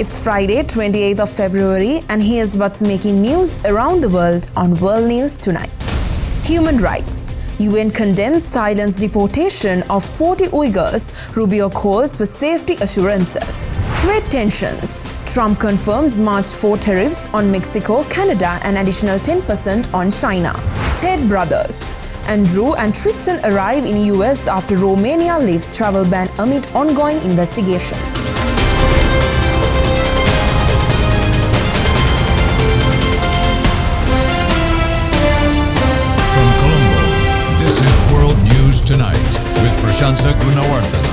It's Friday, 28th of February, and here's what's making news around the world on World News Tonight. Human rights. UN condemns Thailand's deportation of 40 Uyghurs, Rubio calls for safety assurances. Trade tensions. Trump confirms March 4 tariffs on Mexico, Canada and additional 10% on China. Tate brothers. Andrew and Tristan arrive in US after Romania lifts travel ban amid ongoing investigation. Tonight with Prashansa Gunawardana.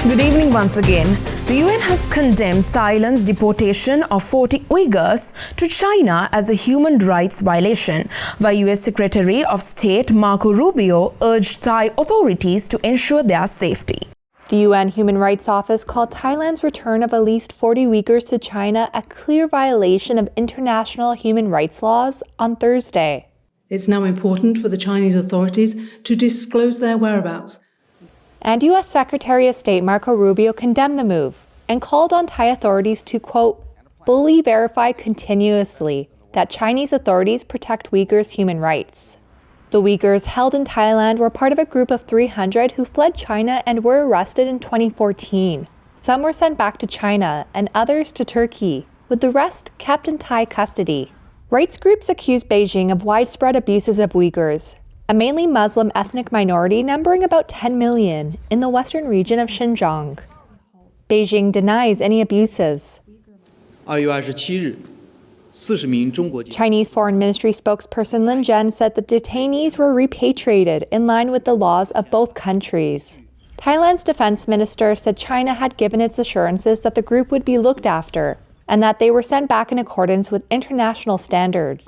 Good evening once again. The UN has condemned Thailand's deportation of 40 Uyghurs to China as a human rights violation, while US Secretary of State Marco Rubio urged Thai authorities to ensure their safety. The UN Human Rights Office called Thailand's return of at least 40 Uyghurs to China a clear violation of international human rights laws on Thursday. It's now important for the Chinese authorities to disclose their whereabouts. And U.S. Secretary of State Marco Rubio condemned the move and called on Thai authorities to, quote, fully verify continuously that Chinese authorities protect Uyghurs' human rights. The Uyghurs held in Thailand were part of a group of 300 who fled China and were arrested in 2014. Some were sent back to China and others to Turkey, with the rest kept in Thai custody. Rights groups accuse Beijing of widespread abuses of Uyghurs, a mainly Muslim ethnic minority numbering about 10 million in the western region of Xinjiang. Beijing denies any abuses. Chinese Foreign Ministry spokesperson Lin Zhen said the detainees were repatriated in line with the laws of both countries. Thailand's defense minister said China had given its assurances that the group would be looked after, and that they were sent back in accordance with international standards.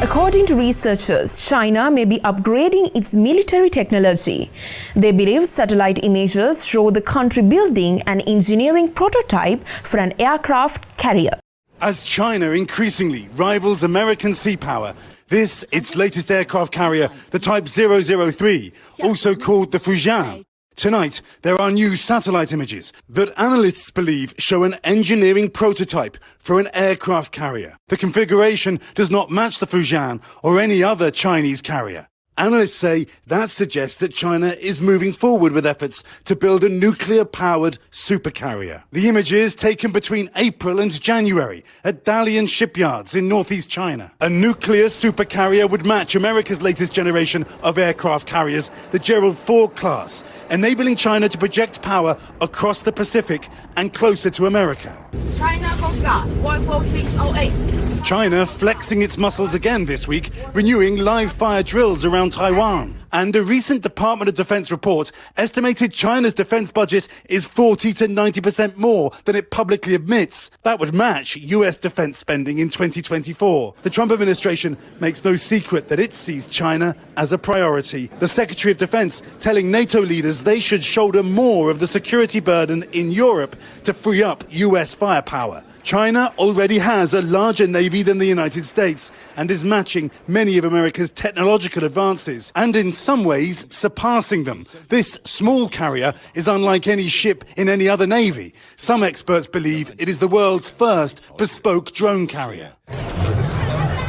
According to researchers, China may be upgrading its military technology. They believe satellite images show the country building an engineering prototype for an aircraft carrier. As China increasingly rivals American sea power, this, its latest aircraft carrier, the Type 003, also called the Fujian. Tonight, there are new satellite images that analysts believe show an engineering prototype for an aircraft carrier. The configuration does not match the Fujian or any other Chinese carrier. Analysts say that suggests that China is moving forward with efforts to build a nuclear-powered supercarrier. The images taken between April and January at Dalian shipyards in northeast China. A nuclear supercarrier would match America's latest generation of aircraft carriers, the Gerald Ford class, enabling China to project power across the Pacific and closer to America. China Coast Guard 14608. China flexing its muscles again this week, renewing live-fire drills around Taiwan. And a recent Department of Defense report estimated China's defense budget is 40 to 90% more than it publicly admits. That would match US defense spending in 2024. The Trump administration makes no secret that it sees China as a priority. The Secretary of Defense telling NATO leaders they should shoulder more of the security burden in Europe to free up US firepower. China already has a larger navy than the United States and is matching many of America's technological advances and in some ways surpassing them. This small carrier is unlike any ship in any other navy. Some experts believe it is the world's first bespoke drone carrier.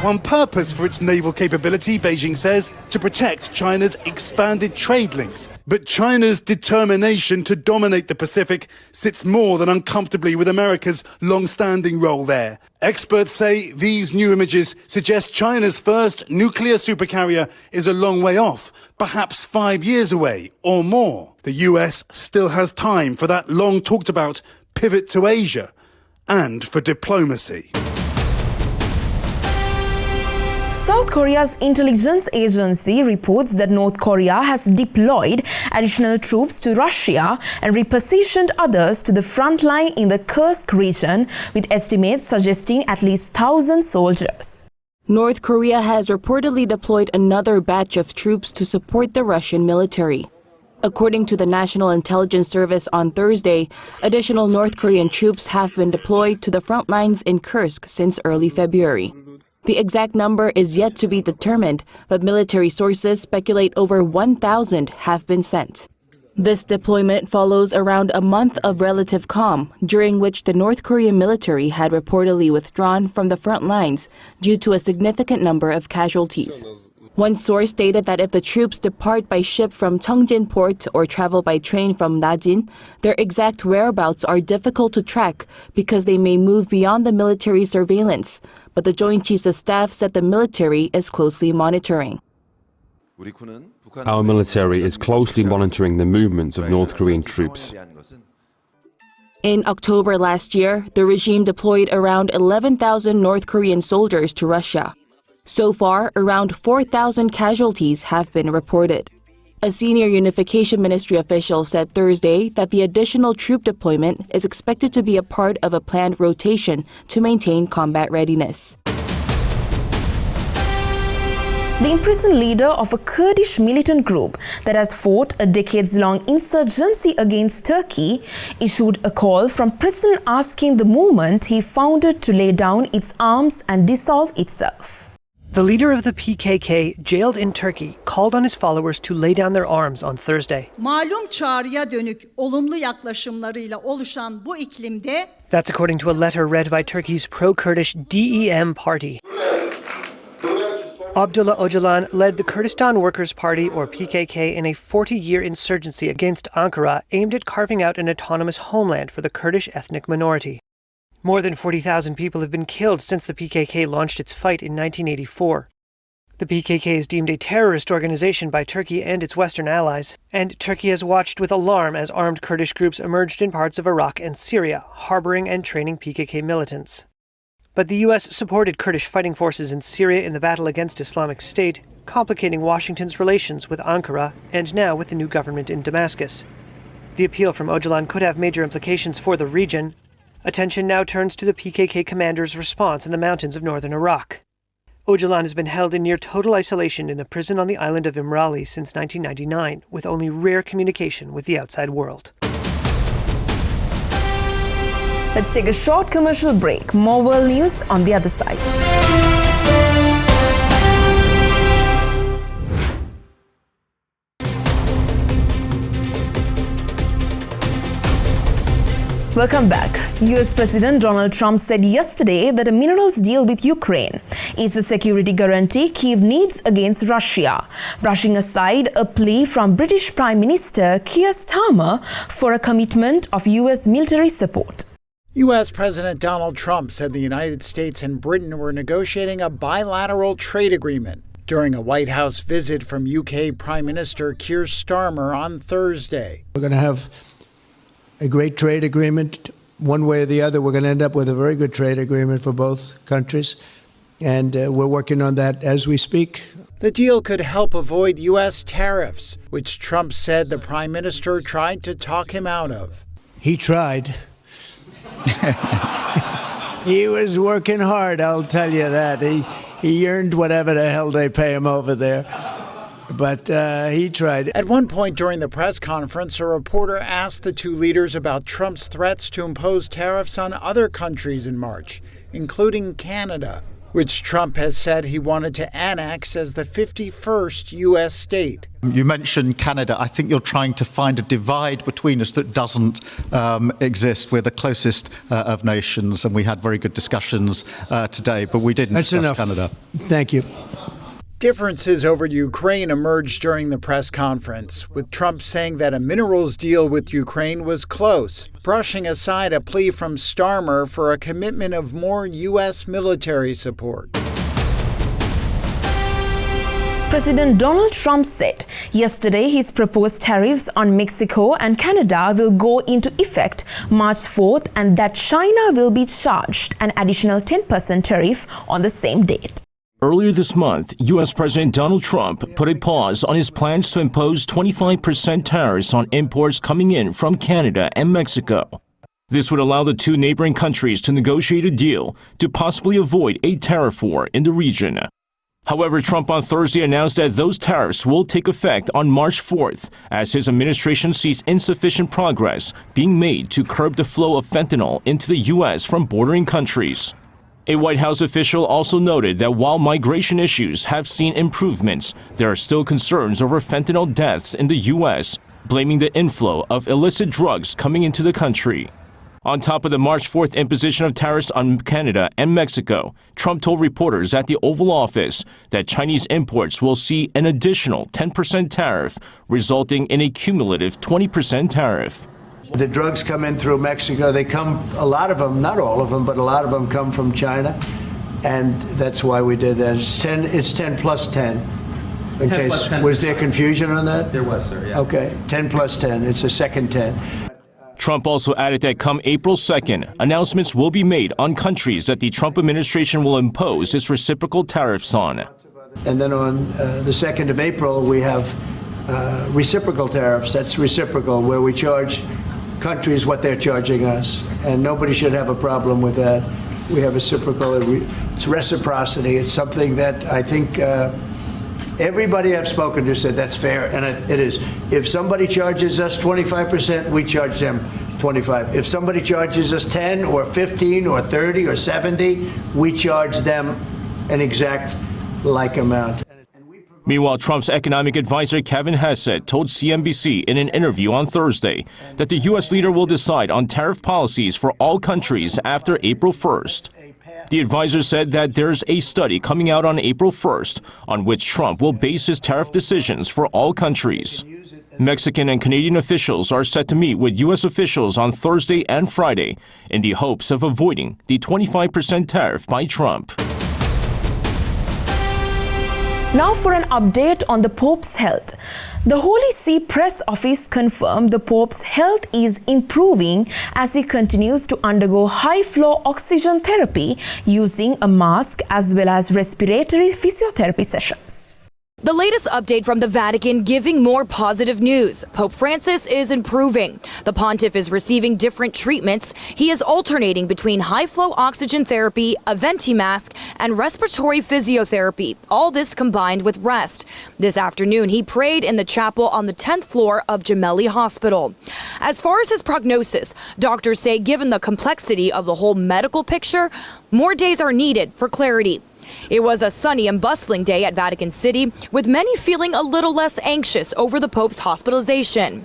One purpose for its naval capability, Beijing says, to protect China's expanded trade links. But China's determination to dominate the Pacific sits more than uncomfortably with America's long-standing role there. Experts say these new images suggest China's first nuclear supercarrier is a long way off, perhaps 5 years away or more. The US still has time for that long-talked-about pivot to Asia and for diplomacy. South Korea's intelligence agency reports that North Korea has deployed additional troops to Russia and repositioned others to the front line in the Kursk region, with estimates suggesting at least 1,000 soldiers. North Korea has reportedly deployed another batch of troops to support the Russian military. According to the National Intelligence Service on Thursday, additional North Korean troops have been deployed to the front lines in Kursk since early February. The exact number is yet to be determined, but military sources speculate over 1,000 have been sent. This deployment follows around a month of relative calm, during which the North Korean military had reportedly withdrawn from the front lines due to a significant number of casualties. One source stated that if the troops depart by ship from Cheongjin Port or travel by train from Najin, their exact whereabouts are difficult to track because they may move beyond the military surveillance. But the Joint Chiefs of Staff said the military is closely monitoring. Our military is closely monitoring the movements of North Korean troops. In October last year, the regime deployed around 11,000 North Korean soldiers to Russia. So far, around 4,000 casualties have been reported. A senior Unification Ministry official said Thursday that the additional troop deployment is expected to be a part of a planned rotation to maintain combat readiness. The imprisoned leader of a Kurdish militant group that has fought a decades-long insurgency against Turkey issued a call from prison asking the movement he founded to lay down its arms and dissolve itself. The leader of the PKK, jailed in Turkey, called on his followers to lay down their arms on Thursday. Malum çağrıya dönük olumlu yaklaşımlarıyla oluşan bu iklimde That's according to a letter read by Turkey's pro-Kurdish DEM party. Abdullah Öcalan led the Kurdistan Workers' Party, or PKK, in a 40-year insurgency against Ankara aimed at carving out an autonomous homeland for the Kurdish ethnic minority. More than 40,000 people have been killed since the PKK launched its fight in 1984. The PKK is deemed a terrorist organization by Turkey and its Western allies, and Turkey has watched with alarm as armed Kurdish groups emerged in parts of Iraq and Syria, harboring and training PKK militants. But the U.S. supported Kurdish fighting forces in Syria in the battle against Islamic State, complicating Washington's relations with Ankara and now with the new government in Damascus. The appeal from Öcalan could have major implications for the region. Attention now turns to the PKK commander's response in the mountains of northern Iraq. Öcalan has been held in near total isolation in a prison on the island of Imrali since 1999, with only rare communication with the outside world. Let's take a short commercial break. More world news on the other side. Welcome back. US President Donald Trump said yesterday that a minerals deal with Ukraine is a security guarantee Kyiv needs against Russia, brushing aside a plea from British Prime Minister Keir Starmer for a commitment of US military support. U.S. President Donald Trump said the United States and Britain were negotiating a bilateral trade agreement during a White House visit from UK Prime Minister Keir Starmer on Thursday. We're going to have a great trade agreement. One way or the other, we're going to end up with a very good trade agreement for both countries. And we're working on that as we speak. The deal could help avoid U.S. tariffs, which Trump said the Prime Minister tried to talk him out of. He tried. He was working hard, I'll tell you that. He earned whatever the hell they pay him over there. But he tried. At one point during the press conference, a reporter asked the two leaders about Trump's threats to impose tariffs on other countries in March, including Canada, which Trump has said he wanted to annex as the 51st U.S. state. You mentioned Canada. I think you're trying to find a divide between us that doesn't exist. We're the closest of nations, and we had very good discussions today, but we didn't discuss Canada. Thank you. Differences over Ukraine emerged during the press conference, with Trump saying that a minerals deal with Ukraine was close, brushing aside a plea from Starmer for a commitment of more U.S. military support. President Donald Trump said yesterday his proposed tariffs on Mexico and Canada will go into effect March 4th and that China will be charged an additional 10% tariff on the same date. Earlier this month, U.S. President Donald Trump put a pause on his plans to impose 25% tariffs on imports coming in from Canada and Mexico. This would allow the two neighboring countries to negotiate a deal to possibly avoid a tariff war in the region. However, Trump on Thursday announced that those tariffs will take effect on March 4th as his administration sees insufficient progress being made to curb the flow of fentanyl into the U.S. from bordering countries. A White House official also noted that while migration issues have seen improvements, there are still concerns over fentanyl deaths in the U.S., blaming the inflow of illicit drugs coming into the country. On top of the March 4th imposition of tariffs on Canada and Mexico, Trump told reporters at the Oval Office that Chinese imports will see an additional 10% tariff, resulting in a cumulative 20% tariff. The drugs come in through Mexico. They come, a lot of them, not all of them, but a lot of them come from China. And that's why we did that. It's 10 plus 10. In 10 case, plus 10 was there confusion on that? There was, sir, yeah. Okay, 10 plus 10. It's a second 10. Trump also added that come April 2nd, announcements will be made on countries that the Trump administration will impose its reciprocal tariffs on. And then on the 2nd of April, we have reciprocal tariffs. That's reciprocal, where we charge countries what they're charging us. And nobody should have a problem with that. We have reciprocal. It's reciprocity. It's something that I think everybody I've spoken to said that's fair, and it is. If somebody charges us 25%, we charge them 25. If somebody charges us 10 or 15 or 30 or 70, we charge them an exact like amount. Meanwhile, Trump's economic advisor Kevin Hassett told CNBC in an interview on Thursday that the U.S. leader will decide on tariff policies for all countries after April 1st. The advisor said that there's a study coming out on April 1st on which Trump will base his tariff decisions for all countries. Mexican and Canadian officials are set to meet with U.S. officials on Thursday and Friday in the hopes of avoiding the 25% tariff by Trump. Now for an update on the Pope's health. The Holy See Press Office confirmed the Pope's health is improving as he continues to undergo high-flow oxygen therapy using a mask as well as respiratory physiotherapy sessions. The latest update from the Vatican giving more positive news. Pope Francis is improving. The pontiff is receiving different treatments. He is alternating between high-flow oxygen therapy, a venti mask, and respiratory physiotherapy. All this combined with rest. This afternoon, he prayed in the chapel on the 10th floor of Gemelli Hospital. As far as his prognosis, doctors say given the complexity of the whole medical picture, more days are needed for clarity. It was a sunny and bustling day at Vatican City, with many feeling a little less anxious over the Pope's hospitalization.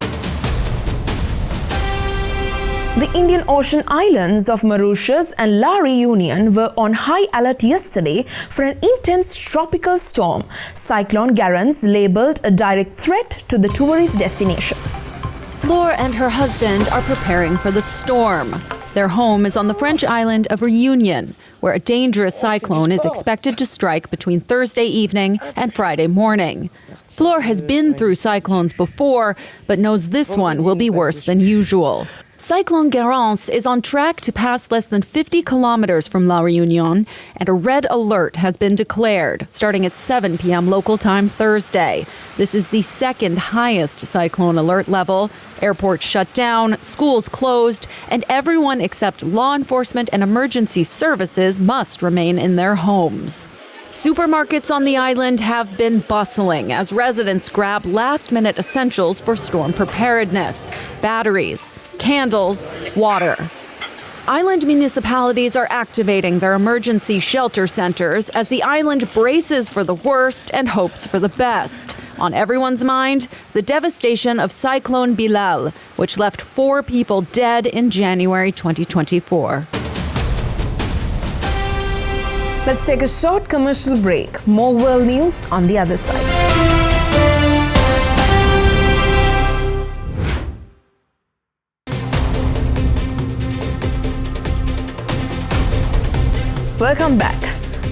The Indian Ocean islands of Mauritius and La Réunion were on high alert yesterday for an intense tropical storm. Cyclone Garance labeled a direct threat to the tourist destinations. Fleur and her husband are preparing for the storm. Their home is on the French island of Réunion, where a dangerous cyclone is expected to strike between Thursday evening and Friday morning. Fleur has been through cyclones before, but knows this one will be worse than usual. Cyclone Garance is on track to pass less than 50 kilometers from La Réunion, and a red alert has been declared, starting at 7 p.m. local time Thursday. This is the second highest cyclone alert level. Airports shut down, schools closed, and everyone except law enforcement and emergency services must remain in their homes. Supermarkets on the island have been bustling as residents grab last-minute essentials for storm preparedness: batteries, candles, water. Island municipalities are activating their emergency shelter centers as the island braces for the worst and hopes for the best. On everyone's mind, the devastation of Cyclone Bilal, which left 4 people dead in January 2024. Let's take a short commercial break. More world news on the other side. Welcome back.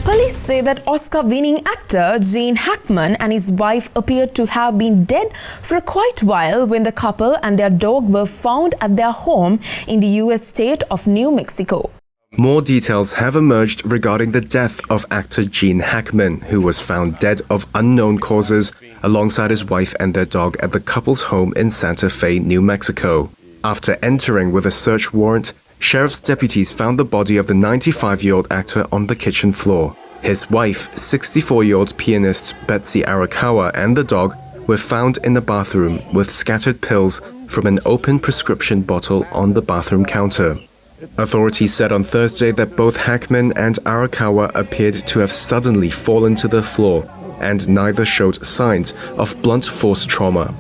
Police say that Oscar-winning actor Gene Hackman and his wife appeared to have been dead for quite a while when the couple and their dog were found at their home in the U.S. state of New Mexico. More details have emerged regarding the death of actor Gene Hackman, who was found dead of unknown causes alongside his wife and their dog at the couple's home in Santa Fe, New Mexico. After entering with a search warrant, sheriff's deputies found the body of the 95-year-old actor on the kitchen floor. His wife, 64-year-old pianist Betsy Arakawa, and the dog were found in the bathroom with scattered pills from an open prescription bottle on the bathroom counter. Authorities said on Thursday that both Hackman and Arakawa appeared to have suddenly fallen to the floor, and neither showed signs of blunt force trauma.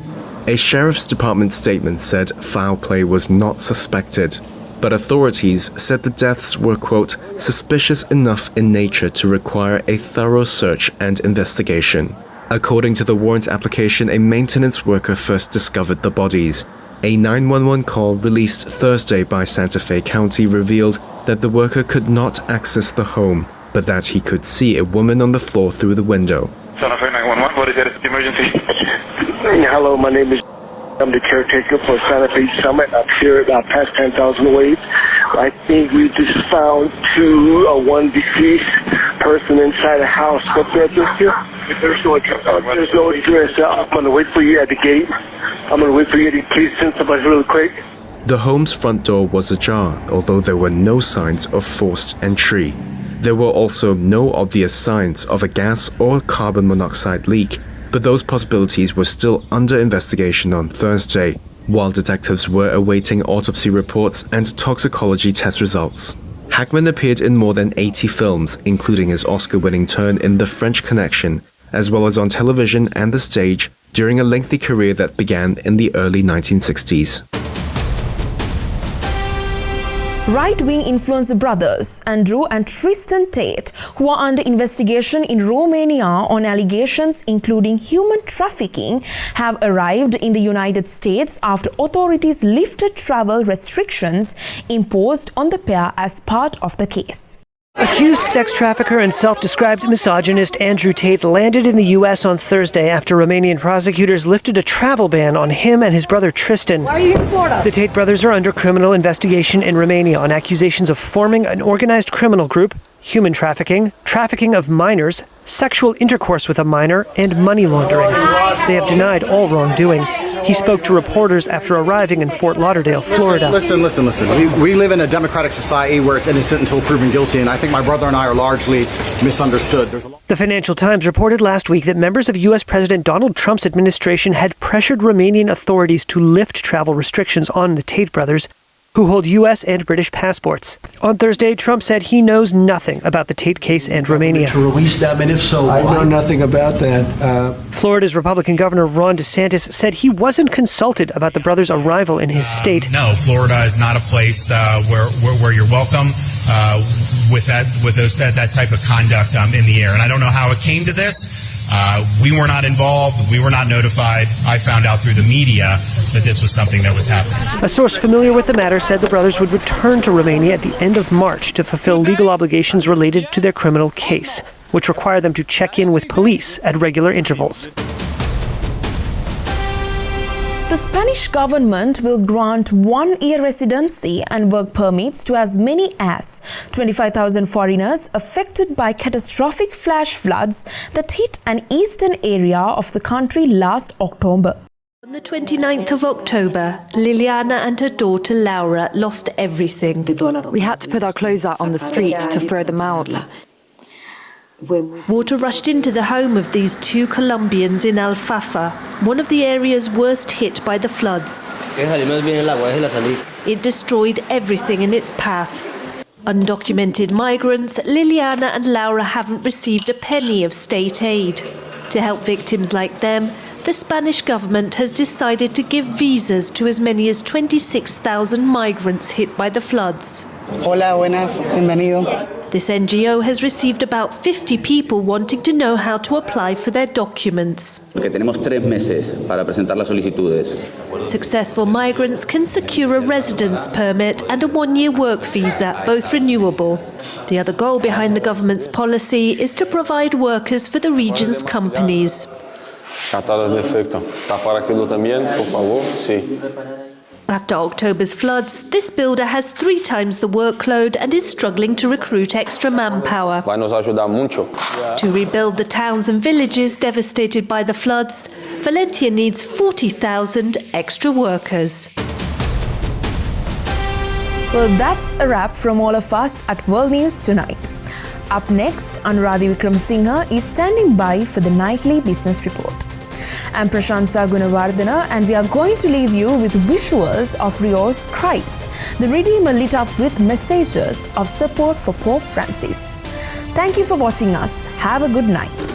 A sheriff's department statement said foul play was not suspected, but authorities said the deaths were, quote, suspicious enough in nature to require a thorough search and investigation. According to the warrant application, a maintenance worker first discovered the bodies. A 911 call released Thursday by Santa Fe County revealed that the worker could not access the home, but that he could see a woman on the floor through the window. Santa Fe 911, what is the emergency? Hello, my name is. I'm the caretaker for Santa Fe Summit. I'm here about past 10,000 waves. I think we just found one deceased person inside a house. What's the address here? There's no address. I'm going to wait for you at the gate. I'm going to wait for you to please send somebody really quick. The home's front door was ajar, although there were no signs of forced entry. There were also no obvious signs of a gas or carbon monoxide leak, but those possibilities were still under investigation on Thursday, while detectives were awaiting autopsy reports and toxicology test results. Hackman appeared in more than 80 films, including his Oscar-winning turn in The French Connection, as well as on television and the stage during a lengthy career that began in the early 1960s. Right-wing influencer brothers Andrew and Tristan Tate, who are under investigation in Romania on allegations including human trafficking, have arrived in the United States after authorities lifted travel restrictions imposed on the pair as part of the case. Accused sex trafficker and self-described misogynist Andrew Tate landed in the U.S. on Thursday after Romanian prosecutors lifted a travel ban on him and his brother Tristan. Why are you in Florida? The Tate brothers are under criminal investigation in Romania on accusations of forming an organized criminal group, human trafficking, trafficking of minors, sexual intercourse with a minor, and money laundering. They have denied all wrongdoing. He spoke to reporters after arriving in Fort Lauderdale, Florida. Listen. We live in a democratic society where it's innocent until proven guilty, and I think my brother and I are largely misunderstood. The Financial Times reported last week that members of U.S. President Donald Trump's administration had pressured Romanian authorities to lift travel restrictions on the Tate brothers, who hold U.S. and British passports. On Thursday, Trump said he knows nothing about the Tate case and Romania. To release them, and if so, I know nothing about that. Florida's Republican Governor Ron DeSantis said he wasn't consulted about the brothers' arrival in his state. No, Florida is not a place where you're welcome with that type of conduct in the air. And I don't know how it came to this. We were not involved. We were not notified. I found out through the media that this was something that was happening. A source familiar with the matter said the brothers would return to Romania at the end of March to fulfill legal obligations related to their criminal case, which require them to check in with police at regular intervals. The Spanish government will grant 1-year residency and work permits to as many as 25,000 foreigners affected by catastrophic flash floods that hit an eastern area of the country last October. On the 29th of October, Liliana and her daughter Laura lost everything. We had to put our clothes out on the street to throw them out. Water rushed into the home of these two Colombians in Alfafa, one of the areas worst hit by the floods. It destroyed everything in its path. Undocumented migrants, Liliana and Laura haven't received a penny of state aid. To help victims like them, the Spanish government has decided to give visas to as many as 26,000 migrants hit by the floods. Hola, buenas, bienvenido. This NGO has received about 50 people wanting to know how to apply for their documents. Successful migrants can secure a residence permit and a 1-year work visa, both renewable. The other goal behind the government's policy is to provide workers for the region's companies. After October's floods, this builder has 3 times the workload and is struggling to recruit extra manpower. To rebuild the towns and villages devastated by the floods, Valencia needs 40,000 extra workers. Well, that's a wrap from all of us at World News Tonight. Up next, Anuradhi Wickramasinghe is standing by for the nightly business report. I'm Prashansa Gunawardena, and we are going to leave you with visuals of Rio's Christ, the Redeemer lit up with messages of support for Pope Francis. Thank you for watching us. Have a good night.